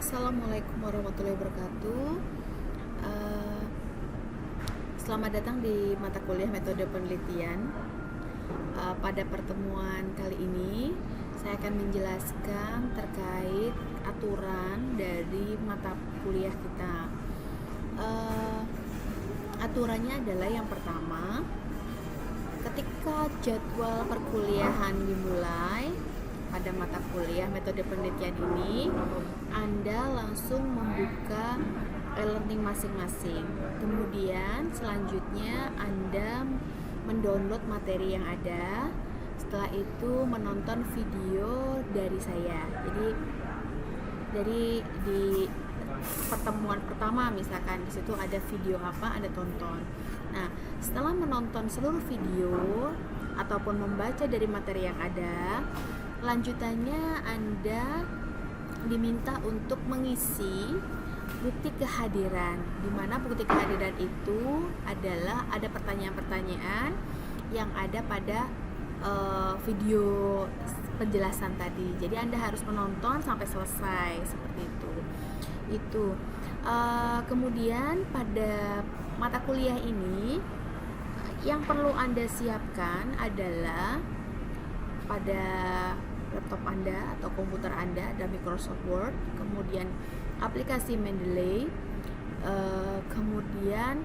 Assalamualaikum warahmatullahi wabarakatuh. Eh, Selamat datang di mata kuliah metode penelitian. Pada pertemuan kali ini, saya akan menjelaskan terkait aturan dari mata kuliah kita. Aturannya adalah yang pertama, ketika jadwal perkuliahan dimulai pada mata kuliah metode penelitian ini, Anda langsung membuka e-learning masing-masing. Kemudian selanjutnya Anda mendownload materi yang ada. Setelah itu menonton video dari saya. Jadi di pertemuan pertama misalkan di situ ada video apa, Anda tonton. Nah, setelah menonton seluruh video ataupun membaca dari materi yang ada, lanjutannya Anda diminta untuk mengisi bukti kehadiran, di mana bukti kehadiran itu adalah ada pertanyaan-pertanyaan yang ada pada video penjelasan tadi. Jadi Anda harus menonton sampai selesai seperti itu. Kemudian pada mata kuliah ini yang perlu Anda siapkan adalah pada laptop Anda atau komputer Anda ada Microsoft Word, kemudian aplikasi Mendeley, kemudian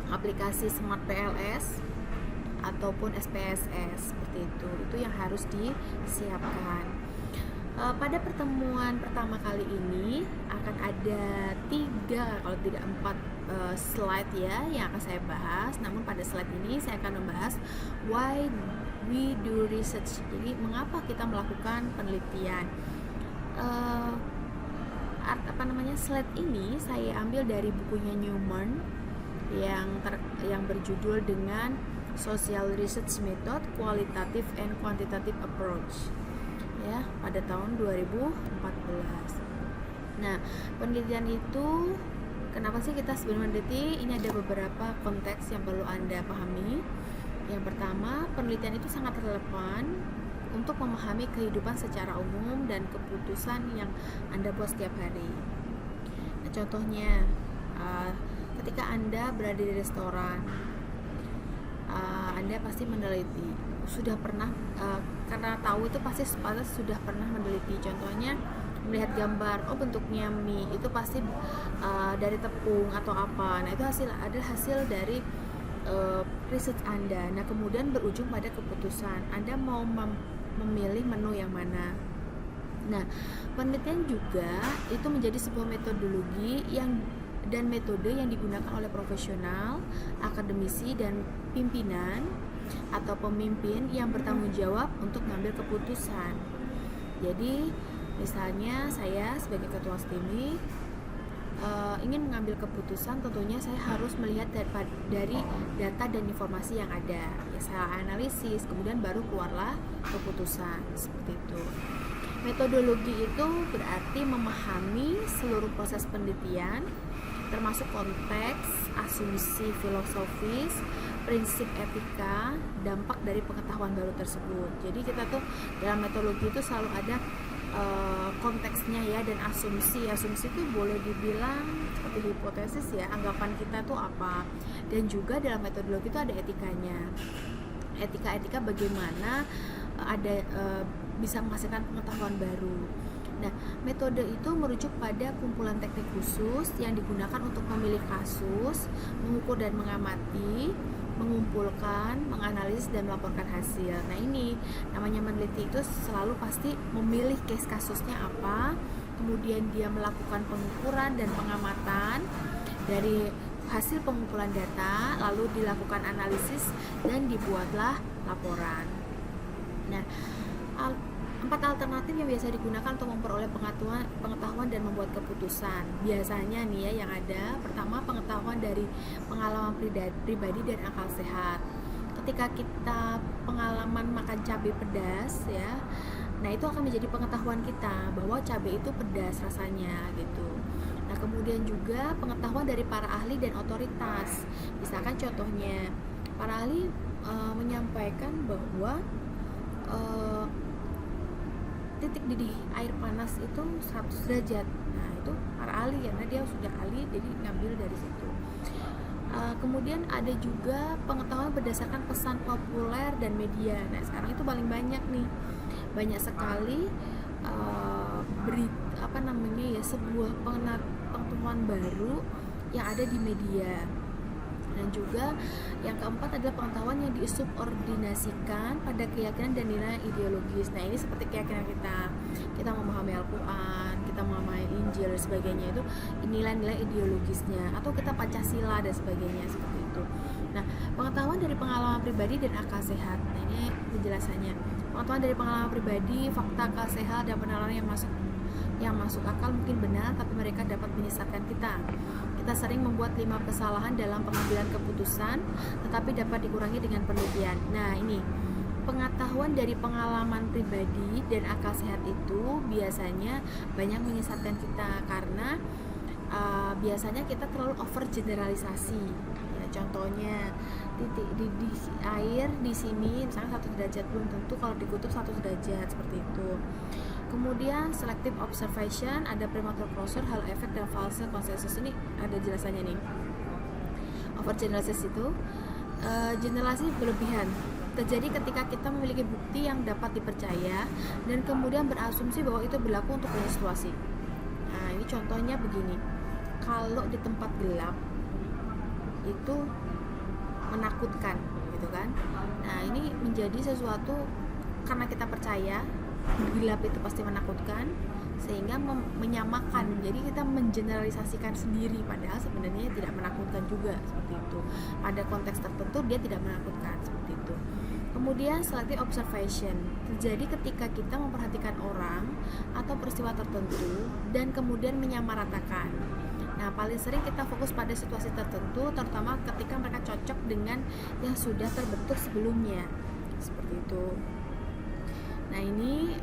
aplikasi Smart PLS ataupun SPSS seperti itu yang harus disiapkan. Pada pertemuan pertama kali ini akan ada 3 kalau tidak 4 slide ya yang akan saya bahas. Namun pada slide ini saya akan membahas why we do research. Jadi mengapa kita melakukan penelitian? Slide ini saya ambil dari bukunya Newman yang berjudul dengan Social Research Method, Qualitative and Quantitative Approach ya pada tahun 2014. Nah, penelitian itu kenapa sih kita sebenarnya meneliti? Ini ada beberapa konteks yang perlu Anda pahami. Yang pertama, penelitian itu sangat relevan untuk memahami kehidupan secara umum dan keputusan yang Anda buat setiap hari. Nah, contohnya, ketika Anda berada di restoran, Anda pasti meneliti. Sudah pernah, karena tahu itu pasti sudah pernah meneliti. Contohnya, melihat gambar, bentuknya mie itu pasti dari tepung atau apa. Nah, itu adalah hasil dari research Anda. Nah, kemudian berujung pada keputusan Anda mau memilih menu yang mana. Nah, penelitian juga itu menjadi sebuah metodologi dan metode yang digunakan oleh profesional, akademisi, dan pimpinan atau pemimpin yang bertanggung jawab untuk mengambil keputusan. Jadi, misalnya saya sebagai ketua STIMI ingin mengambil keputusan, tentunya saya harus melihat dari data dan informasi yang ada. Ya, saya analisis, kemudian baru keluarlah keputusan seperti itu. Metodologi itu berarti memahami seluruh proses penelitian, termasuk konteks, asumsi filosofis, prinsip etika, dampak dari pengetahuan baru tersebut. Jadi kita tuh dalam metodologi itu selalu ada konteksnya ya, dan asumsi itu boleh dibilang seperti hipotesis ya, anggapan kita tuh apa. Dan juga dalam metodologi itu ada etikanya, etika bagaimana bisa menghasilkan pengetahuan baru. Nah, metode itu merujuk pada kumpulan teknik khusus yang digunakan untuk memilih kasus, mengukur dan mengamati, mengumpulkan, menganalisis, dan melaporkan hasil. Nah, ini namanya meneliti, itu selalu pasti memilih case kasusnya apa, kemudian dia melakukan pengukuran dan pengamatan dari hasil pengumpulan data, lalu dilakukan analisis dan dibuatlah laporan. Nah, 4 alternatif yang biasa digunakan untuk memperoleh pengetahuan dan membuat keputusan. Biasanya nih ya yang ada, pertama pengetahuan dari pengalaman pribadi dan akal sehat. Ketika kita pengalaman makan cabai pedas ya, nah itu akan menjadi pengetahuan kita bahwa cabai itu pedas rasanya gitu. Nah, kemudian juga pengetahuan dari para ahli dan otoritas. Misalkan contohnya, para ahli menyampaikan bahwa titik didih air panas itu 100 derajat. Nah, itu para ahli, karena dia sudah ahli jadi ngambil dari situ. Kemudian ada juga pengetahuan berdasarkan pesan populer dan media. Nah sekarang itu paling banyak nih, banyak sekali sebuah pengetahuan baru yang ada di media. Dan juga yang keempat adalah pengetahuan yang disubordinasikan pada keyakinan dan nilai ideologis. Nah ini seperti keyakinan kita memahami Al-Quran, kita memahami Injil dan sebagainya, itu nilai-nilai ideologisnya, atau kita Pancasila dan sebagainya, seperti itu. Nah pengetahuan dari pengalaman pribadi dan akal sehat. Nah ini penjelasannya. Pengetahuan dari pengalaman pribadi, fakta, akal sehat, dan penalaran yang masuk akal mungkin benar, tapi mereka dapat menyesatkan kita. Kita sering membuat 5 kesalahan dalam pengambilan keputusan, tetapi dapat dikurangi dengan penelitian. Nah ini, pengetahuan dari pengalaman pribadi dan akal sehat itu biasanya banyak menyesatkan kita, karena biasanya kita terlalu over generalisasi. Ya, contohnya di air di sini misalnya 1 derajat, belum tentu kalau di kutub 1 derajat, seperti itu. Kemudian selective observation, ada premature closure, halo effect, dan false consensus. Ini ada jelasannya nih. Overgeneralization itu generalisasi berlebihan terjadi ketika kita memiliki bukti yang dapat dipercaya dan kemudian berasumsi bahwa itu berlaku untuk banyak situasi. Nah ini contohnya begini, kalau di tempat gelap itu menakutkan gitu kan. Nah ini menjadi sesuatu karena kita percaya gelap itu pasti menakutkan, sehingga menyamakan, jadi kita mengeneralisasikan sendiri, padahal sebenarnya tidak menakutkan juga, seperti itu. Pada konteks tertentu dia tidak menakutkan, seperti itu. Kemudian selective observation terjadi ketika kita memperhatikan orang atau peristiwa tertentu dan kemudian menyamaratakan. Nah paling sering kita fokus pada situasi tertentu, terutama ketika mereka cocok dengan yang sudah terbentuk sebelumnya, seperti itu. Nah ini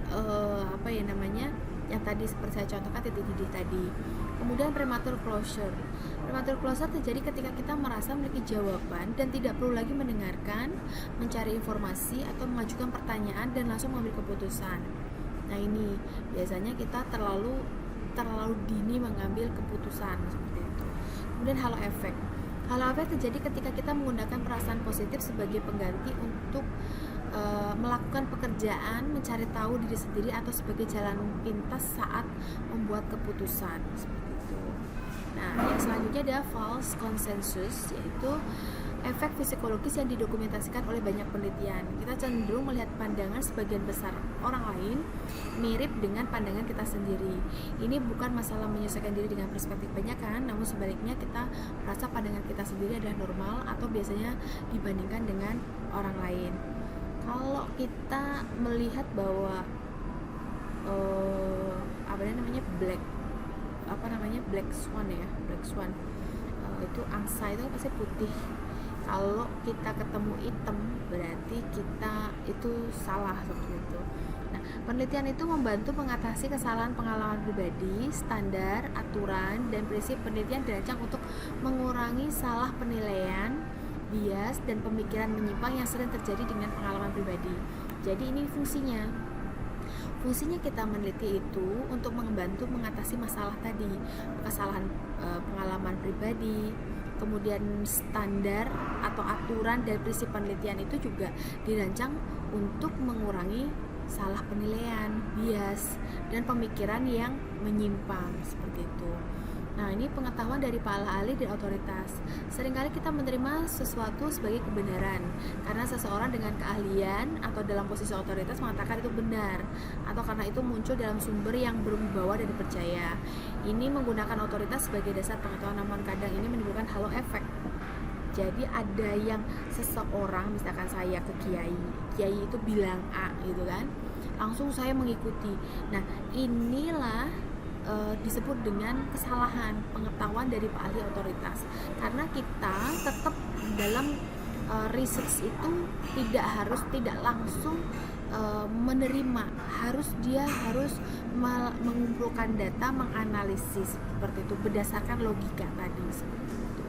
yang tadi seperti saya contohkan titik-titik tadi. Kemudian premature closure. Premature closure terjadi ketika kita merasa memiliki jawaban dan tidak perlu lagi mendengarkan, mencari informasi atau mengajukan pertanyaan dan langsung mengambil keputusan. Nah ini biasanya kita terlalu dini mengambil keputusan, seperti itu. Kemudian halo effect. Halo effect terjadi ketika kita menggunakan perasaan positif sebagai pengganti untuk melakukan pekerjaan, mencari tahu diri sendiri, atau sebagai jalan pintas saat membuat keputusan, seperti itu. Nah yang selanjutnya ada false consensus, yaitu efek psikologis yang didokumentasikan oleh banyak penelitian. Kita cenderung melihat pandangan sebagian besar orang lain mirip dengan pandangan kita sendiri. Ini bukan masalah menyesuaikan diri dengan perspektif banyakan, namun sebaliknya kita merasa pandangan kita sendiri adalah normal atau biasanya dibandingkan dengan orang lain. Kalau kita melihat bahwa black swan itu angsa itu pasti putih. Kalau kita ketemu hitam berarti kita itu salah, seperti itu. Nah, penelitian itu membantu mengatasi kesalahan pengalaman pribadi, standar, aturan, dan prinsip penelitian dirancang untuk mengurangi salah penilaian, bias, dan pemikiran menyimpang yang sering terjadi dengan pengalaman pribadi. Jadi ini fungsinya kita meneliti itu untuk membantu mengatasi masalah tadi, kesalahan pengalaman pribadi. Kemudian standar atau aturan dan prinsip penelitian itu juga dirancang untuk mengurangi salah penilaian, bias, dan pemikiran yang menyimpang, seperti itu. Nah ini pengetahuan dari para ahli dan otoritas. Seringkali kita menerima sesuatu sebagai kebenaran karena seseorang dengan keahlian atau dalam posisi otoritas mengatakan itu benar, atau karena itu muncul dalam sumber yang berwibawa dan dipercaya. Ini menggunakan otoritas sebagai dasar pengetahuan, namun kadang ini menimbulkan halo effect. Jadi ada yang seseorang, misalkan saya ke kiai itu bilang A gitu kan, langsung saya mengikuti. Nah inilah disebut dengan kesalahan pengetahuan dari Pak ahli otoritas, karena kita tetap dalam research itu tidak langsung menerima, harus mengumpulkan data, menganalisis, seperti itu berdasarkan logika tadi, seperti itu.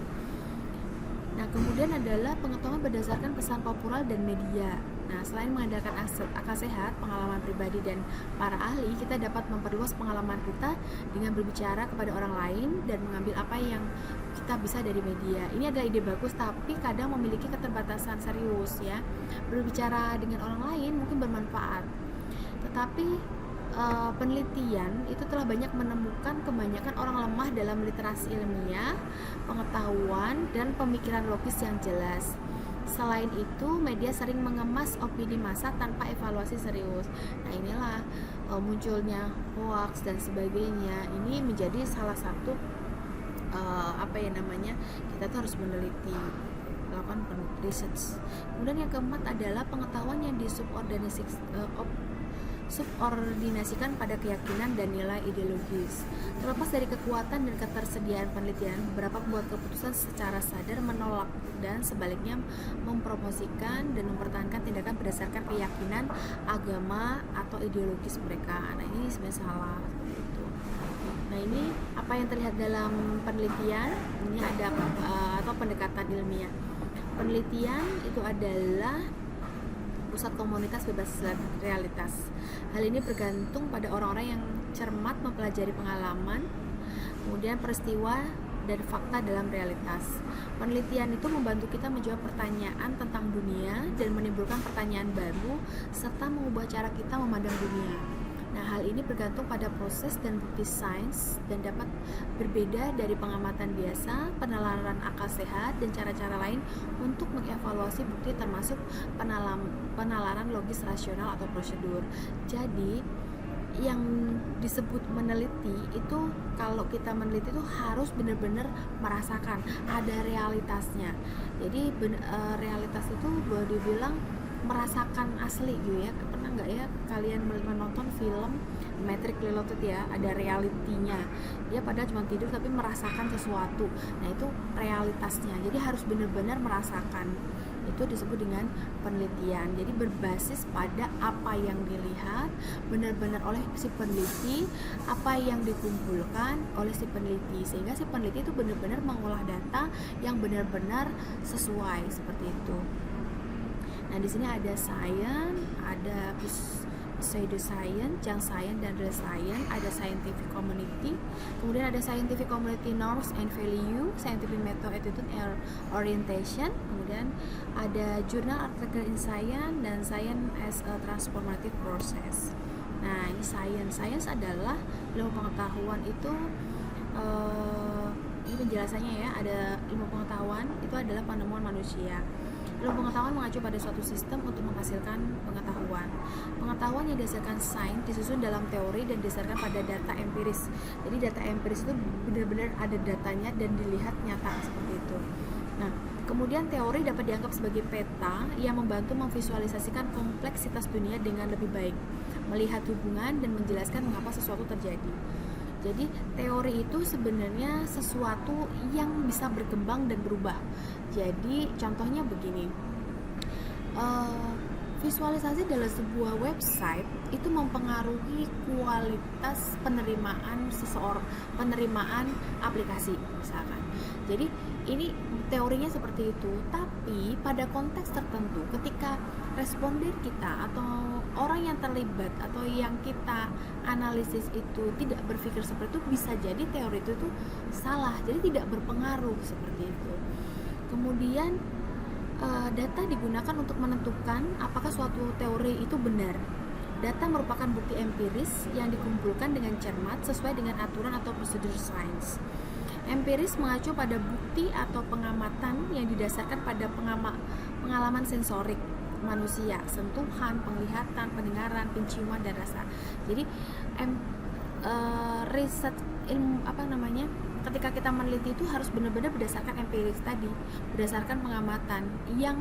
Nah kemudian adalah pengetahuan berdasarkan pesan populer dan media. Nah, selain mengandalkan akal sehat, pengalaman pribadi dan para ahli, kita dapat memperluas pengalaman kita dengan berbicara kepada orang lain dan mengambil apa yang kita bisa dari media. Ini adalah ide bagus, tapi kadang memiliki keterbatasan serius ya. Berbicara dengan orang lain mungkin bermanfaat, tetapi penelitian itu telah banyak menemukan kebanyakan orang lemah dalam literasi ilmiah, pengetahuan, dan pemikiran logis yang jelas. Selain itu, media sering mengemas opini massa tanpa evaluasi serius. Nah, inilah munculnya hoax dan sebagainya. Ini menjadi salah satu kita tuh harus meneliti, melakukan research. Kemudian yang keempat adalah pengetahuan yang subordinasikan pada keyakinan dan nilai ideologis. Terlepas dari kekuatan dan ketersediaan penelitian, beberapa pembuat keputusan secara sadar menolak dan sebaliknya mempromosikan dan mempertahankan tindakan berdasarkan keyakinan, agama, atau ideologis mereka. Nah, ini sebenarnya salah seperti itu. Nah, ini apa yang terlihat dalam penelitian. Ini ada atau pendekatan ilmiah. Penelitian itu adalah pusat komunitas bebas realitas. Hal ini bergantung pada orang-orang yang cermat mempelajari pengalaman, kemudian peristiwa dan fakta dalam realitas. Penelitian itu membantu kita menjawab pertanyaan tentang dunia dan menimbulkan pertanyaan baru serta mengubah cara kita memandang dunia. Nah, hal ini bergantung pada proses dan bukti sains dan dapat berbeda dari pengamatan biasa, penalaran akal sehat, dan cara-cara lain untuk mengevaluasi bukti termasuk penalaran logis rasional atau prosedur. Jadi, yang disebut meneliti itu, kalau kita meneliti itu harus benar-benar merasakan, ada realitasnya. Jadi realitas itu boleh dibilang merasakan asli gitu ya. Pernah nggak ya kalian menonton film Matrix Reloaded ya, ada realitinya, dia padahal cuma tidur tapi merasakan sesuatu. Nah, itu realitasnya, jadi harus benar-benar merasakan. Itu disebut dengan penelitian. Jadi berbasis pada apa yang dilihat benar-benar oleh si peneliti, apa yang dikumpulkan oleh si peneliti, sehingga si peneliti itu benar-benar mengolah data yang benar-benar sesuai seperti itu. Nah, di sini ada science, ada pseudoscience, junk science, dan real science. Ada scientific community, kemudian ada scientific community norms and value, scientific method, attitude, orientation. Kemudian ada journal article in science dan science as a transformative process. Nah, ini science adalah ilmu pengetahuan itu ini penjelasannya ya, ada ilmu pengetahuan itu adalah penemuan manusia. Ilmu pengetahuan mengacu pada suatu sistem untuk menghasilkan pengetahuan. Pengetahuan yang didasarkan sains disusun dalam teori dan didasarkan pada data empiris. Jadi data empiris itu benar-benar ada datanya dan dilihat nyata seperti itu. Nah, kemudian teori dapat dianggap sebagai peta yang membantu memvisualisasikan kompleksitas dunia dengan lebih baik, melihat hubungan dan menjelaskan mengapa sesuatu terjadi. Jadi teori itu sebenarnya sesuatu yang bisa berkembang dan berubah. Jadi contohnya begini, visualisasi dalam sebuah website itu mempengaruhi kualitas penerimaan penerimaan aplikasi misalkan. Jadi ini teorinya seperti itu, tapi pada konteks tertentu ketika responden kita atau orang yang terlibat atau yang kita analisis itu tidak berpikir seperti itu, bisa jadi teori itu tuh salah, jadi tidak berpengaruh seperti itu. Kemudian data digunakan untuk menentukan apakah suatu teori itu benar. Data merupakan bukti empiris yang dikumpulkan dengan cermat sesuai dengan aturan atau prosedur sains. Empiris mengacu pada bukti atau pengamatan yang didasarkan pada pengalaman sensorik manusia, sentuhan, penglihatan, pendengaran, penciuman, dan rasa. Jadi riset ilmu ketika kita meneliti itu harus benar-benar berdasarkan empiris tadi, berdasarkan pengamatan yang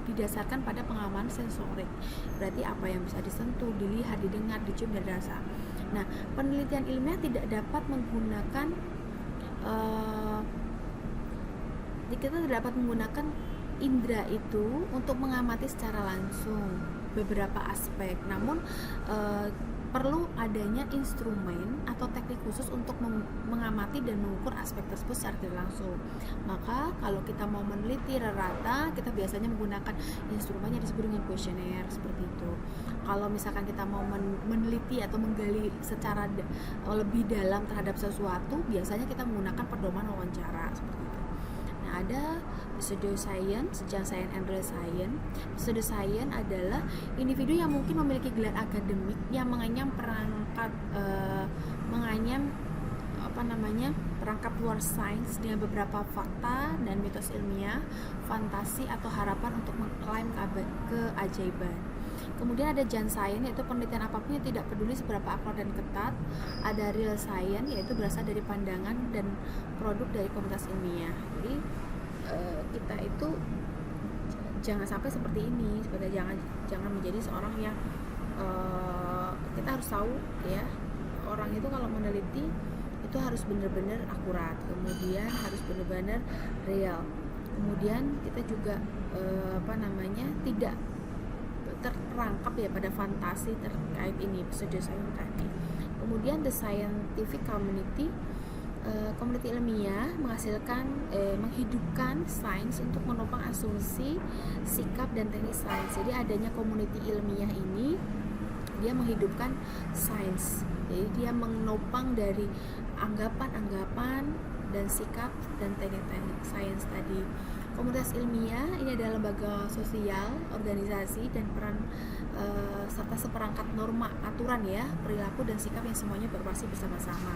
didasarkan pada pengalaman sensorik. Berarti apa yang bisa disentuh, dilihat, didengar, dicium, dan rasa. Nah, penelitian ilmiah tidak dapat menggunakan kita tidak dapat menggunakan indera itu untuk mengamati secara langsung beberapa aspek. Namun perlu adanya instrumen atau teknik khusus untuk mengamati dan mengukur aspek tersebut secara tidak langsung. Maka kalau kita mau meneliti rata, kita biasanya menggunakan instrumen yang disebut dengan kuesioner seperti itu. Kalau misalkan kita mau meneliti atau menggali secara lebih dalam terhadap sesuatu, biasanya kita menggunakan pedoman wawancara seperti itu. Nah, ada pseudoscience, science and real science. Pseudoscience adalah individu yang mungkin memiliki gelar akademik yang menganyam perangkap luar sains dengan beberapa fakta dan mitos ilmiah, fantasi atau harapan untuk mengklaim keajaiban. Kemudian ada Jan Science, yaitu penelitian apapun yang tidak peduli seberapa akurat dan ketat. Ada Real Science, yaitu berasal dari pandangan dan produk dari komunitas ilmiah. Jadi kita itu jangan sampai seperti ini, jangan menjadi seorang yang kita harus tahu ya, orang itu kalau meneliti itu harus benar-benar akurat, kemudian harus benar-benar real, kemudian kita juga tidak terperangkap ya pada fantasi terkait ini pseudoscience tadi. Kemudian the scientific community, komuniti ilmiah menghidupkan sains untuk menopang asumsi, sikap dan teknik sains. Jadi adanya komuniti ilmiah ini dia menghidupkan sains. Jadi dia menopang dari anggapan-anggapan dan sikap dan teknik-teknik sains tadi. Komunitas ilmiah ini adalah lembaga sosial, organisasi dan peran serta seperangkat norma, aturan ya, perilaku dan sikap yang semuanya beroperasi bersama-sama.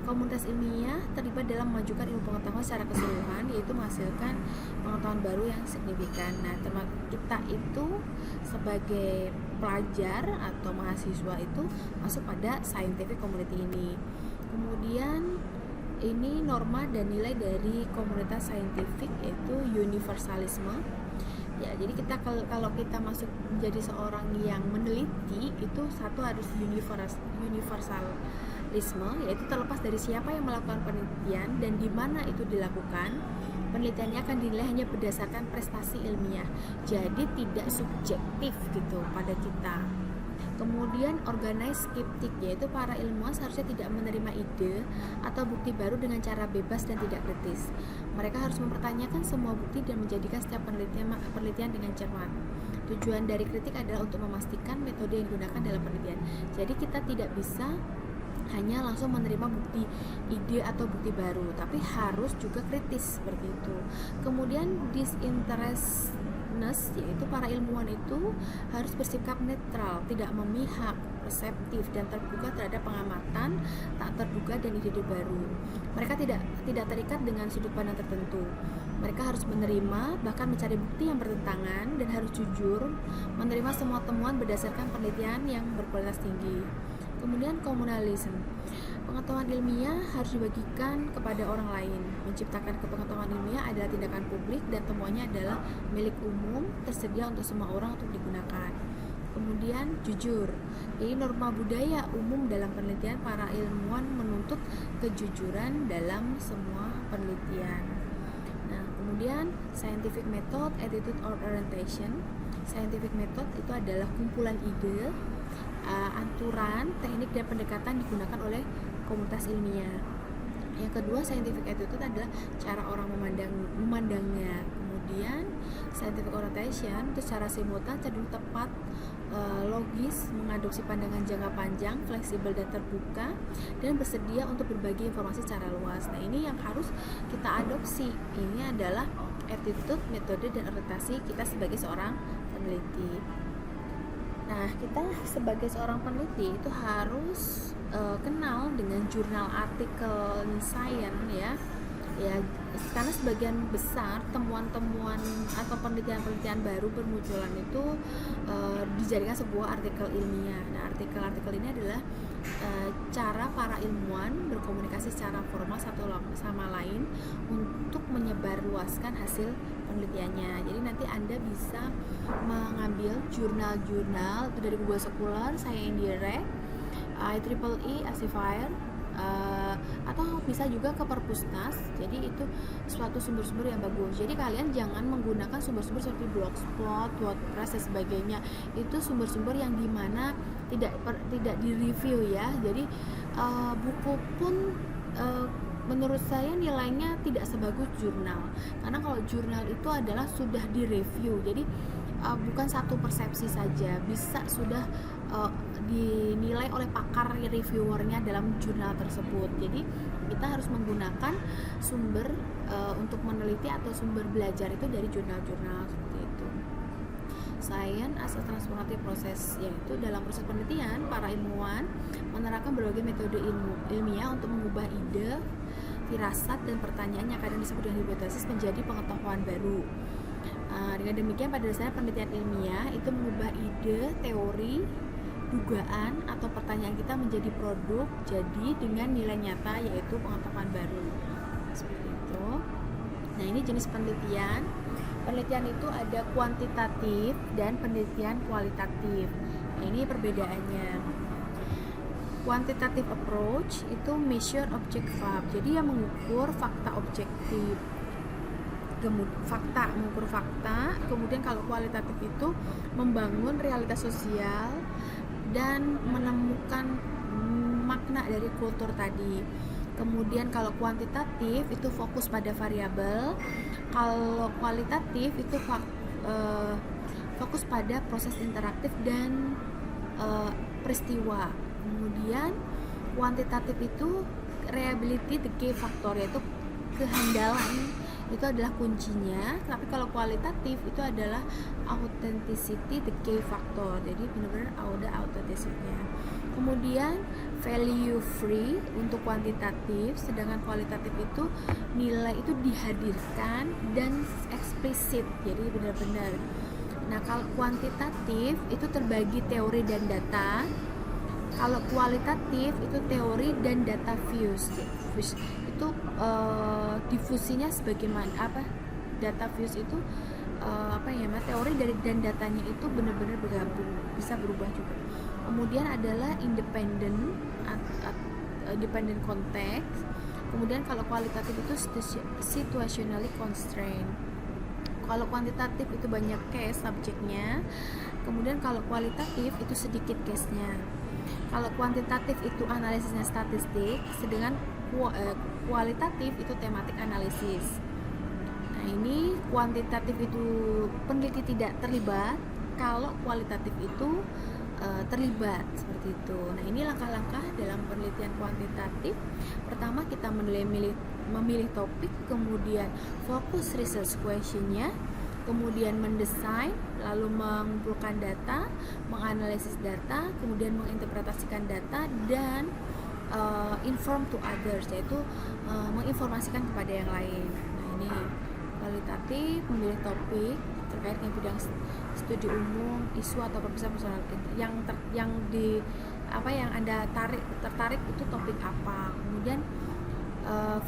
Komunitas ilmiah terlibat dalam memajukan ilmu pengetahuan secara keseluruhan, yaitu menghasilkan pengetahuan baru yang signifikan. Nah, kita itu sebagai pelajar atau mahasiswa itu masuk pada scientific community ini. Kemudian ini norma dan nilai dari komunitas saintifik yaitu universalisme. Ya, jadi kalau kita masuk menjadi seorang yang meneliti itu satu harus universalisme, yaitu terlepas dari siapa yang melakukan penelitian dan di mana itu dilakukan, penelitiannya akan dinilai hanya berdasarkan prestasi ilmiah. Jadi tidak subjektif gitu pada kita. Kemudian organized skeptic, yaitu para ilmuwan seharusnya tidak menerima ide atau bukti baru dengan cara bebas dan tidak kritis. Mereka harus mempertanyakan semua bukti dan menjadikan setiap penelitian dengan cermat. Tujuan dari kritik adalah untuk memastikan metode yang digunakan dalam penelitian. Jadi kita tidak bisa hanya langsung menerima bukti ide atau bukti baru, tapi harus juga kritis seperti itu. Kemudian disinterest, yaitu para ilmuwan itu harus bersikap netral, tidak memihak, reseptif dan terbuka terhadap pengamatan tak terduga dan ide-ide baru. Mereka tidak terikat dengan sudut pandang tertentu. Mereka harus menerima, bahkan mencari bukti yang bertentangan, dan harus jujur menerima semua temuan berdasarkan penelitian yang berkualitas tinggi. Kemudian komunalisme, pengetahuan ilmiah harus dibagikan kepada orang lain. Menciptakan kepengetahuan ilmiah adalah tindakan publik dan temuannya adalah milik umum, tersedia untuk semua orang untuk digunakan. Kemudian jujur, jadi norma budaya umum dalam penelitian, para ilmuwan menuntut kejujuran dalam semua penelitian. Nah, kemudian scientific method, attitude or orientation. Scientific method itu adalah kumpulan ide, aturan, teknik dan pendekatan digunakan oleh komunitas ilmiah. Yang kedua, scientific attitude adalah cara orang memandangnya. Kemudian scientific orientation itu secara simultan, cenderung tepat, logis, mengadopsi pandangan jangka panjang, fleksibel dan terbuka, dan bersedia untuk berbagi informasi secara luas. Nah, ini yang harus kita adopsi. Ini adalah attitude, metode dan orientasi kita sebagai seorang peneliti. Nah, kita sebagai seorang peneliti itu harus kenal dengan jurnal artikel science ya, karena sebagian besar temuan-temuan atau penelitian-penelitian baru bermunculan itu dijadikan sebuah artikel ilmiah. Nah, artikel-artikel ini adalah cara para ilmuwan berkomunikasi secara formal satu sama lain untuk menyebarluaskan hasil penelitiannya. Jadi nanti Anda bisa mengambil jurnal-jurnal itu dari Google Scholar, saya Indire, IEEE, Elsevier, atau bisa juga ke perpusnas. Jadi itu suatu sumber-sumber yang bagus. Jadi kalian jangan menggunakan sumber-sumber seperti Blogspot, WordPress dan sebagainya. Itu sumber-sumber yang dimana tidak direview ya. Jadi buku pun menurut saya nilainya tidak sebagus jurnal, karena kalau jurnal itu adalah sudah direview. Jadi bukan satu persepsi saja, bisa sudah dinilai oleh pakar reviewernya dalam jurnal tersebut. Jadi kita harus menggunakan sumber untuk meneliti atau sumber belajar itu dari jurnal-jurnal seperti itu. Science as a transformative process, yaitu dalam proses penelitian para ilmuwan menerapkan berbagai metode ilmiah untuk mengubah ide, firasat, dan pertanyaan yang kadang disebut dengan hipotesis menjadi pengetahuan baru. Dengan demikian pada dasarnya penelitian ilmiah itu mengubah ide, teori, dugaan, atau pertanyaan kita menjadi produk jadi dengan nilai nyata, yaitu pengetahuan baru. Seperti itu. Nah, ini jenis penelitian. Penelitian itu ada kuantitatif dan penelitian kualitatif. Nah, ini perbedaannya. Quantitative approach itu measure object fact, jadi yang mengukur fakta objektif, mengukur fakta. Kemudian kalau kualitatif itu membangun realitas sosial dan menemukan makna dari kultur tadi. Kemudian kalau kuantitatif itu fokus pada variabel, kalau kualitatif itu fokus pada proses interaktif dan peristiwa. Kemudian kuantitatif itu reliability the key factor, yaitu kehandalan itu adalah kuncinya. Tapi kalau kualitatif itu adalah authenticity the key factor, jadi benar-benar ada authenticity-nya. Kemudian value free untuk kuantitatif, sedangkan kualitatif itu nilai itu dihadirkan dan eksplisit, jadi benar-benar. Nah, kalau kuantitatif itu terbagi teori dan data. Kalau kualitatif itu teori dan data fuse itu difusinya sebagaimana apa? Data fuse itu teori dari dan datanya itu benar-benar bergabung, bisa berubah juga. Kemudian adalah independent context. Kemudian kalau kualitatif itu situationally constrained. Kalau kuantitatif itu banyak case subjeknya. Kemudian kalau kualitatif itu sedikit case-nya. Kalau kuantitatif itu analisisnya statistik, sedangkan kualitatif itu tematik analisis. Nah, ini kuantitatif itu peneliti tidak terlibat, kalau kualitatif itu terlibat, seperti itu. Nah, ini langkah-langkah dalam penelitian kuantitatif. Pertama, kita memilih topik, kemudian fokus research question-nya, kemudian mendesain, lalu mengumpulkan data, menganalisis data, kemudian menginterpretasikan data, dan inform to others, yaitu menginformasikan kepada yang lain. Nah, ini kualitatif, memilih topik terkait dengan bidang studi umum, isu atau perpisahan personal yang Anda tertarik itu topik apa. Kemudian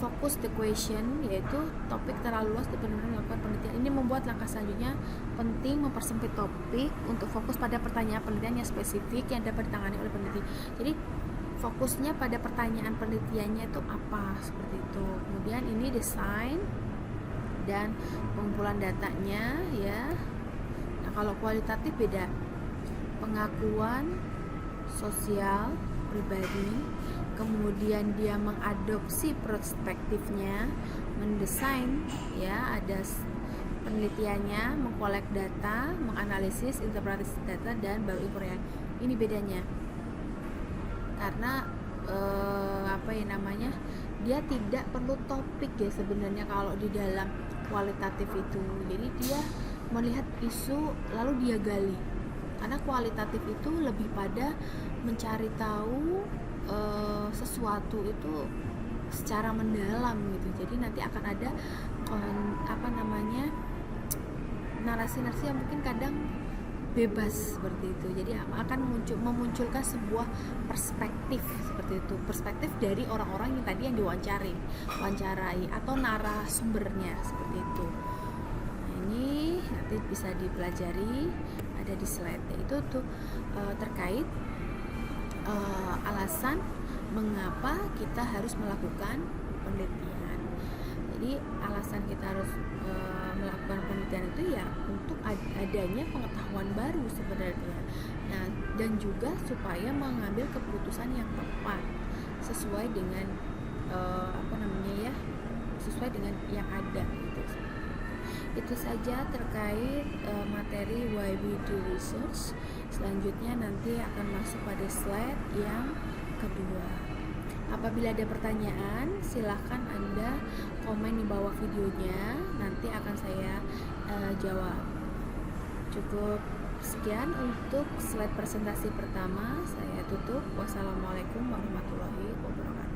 fokus the question, yaitu topik terlalu luas dan benar-benar melakukan penelitian. Ini membuat langkah selanjutnya penting mempersempit topik untuk fokus pada pertanyaan penelitian yang spesifik yang dapat ditangani oleh peneliti. Jadi fokusnya pada pertanyaan penelitiannya itu apa, seperti itu. Kemudian ini desain dan pengumpulan datanya ya. Nah, kalau kualitatif beda, pengakuan sosial pribadi, kemudian dia mengadopsi perspektifnya, mendesain ya, ada penelitiannya, mengkolek data, menganalisis, interpretasi data, dan baru informasi. Ini bedanya karena dia tidak perlu topik ya sebenarnya kalau di dalam kualitatif itu. Jadi dia melihat isu lalu dia gali. Karena kualitatif itu lebih pada mencari tahu sesuatu itu secara mendalam gitu. Jadi nanti akan ada narasi-narasi yang mungkin kadang bebas seperti itu. Jadi akan memunculkan sebuah perspektif seperti itu, perspektif dari orang-orang yang tadi yang diwawancarai atau narasumbernya seperti itu. Nah, ini nanti bisa dipelajari, ada di slide itu tuh terkait alasan mengapa kita harus melakukan penelitian. Jadi alasan kita harus melakukan penelitian itu ya untuk adanya pengetahuan baru sebenarnya. Nah, dan juga supaya mengambil keputusan yang tepat sesuai dengan sesuai dengan yang ada gitu. Itu saja terkait materi why we do research. Selanjutnya nanti akan masuk pada slide yang kedua. Apabila ada pertanyaan, silahkan Anda komen di bawah videonya, nanti akan saya jawab. Cukup sekian untuk slide presentasi pertama, saya tutup. Wassalamualaikum warahmatullahi wabarakatuh.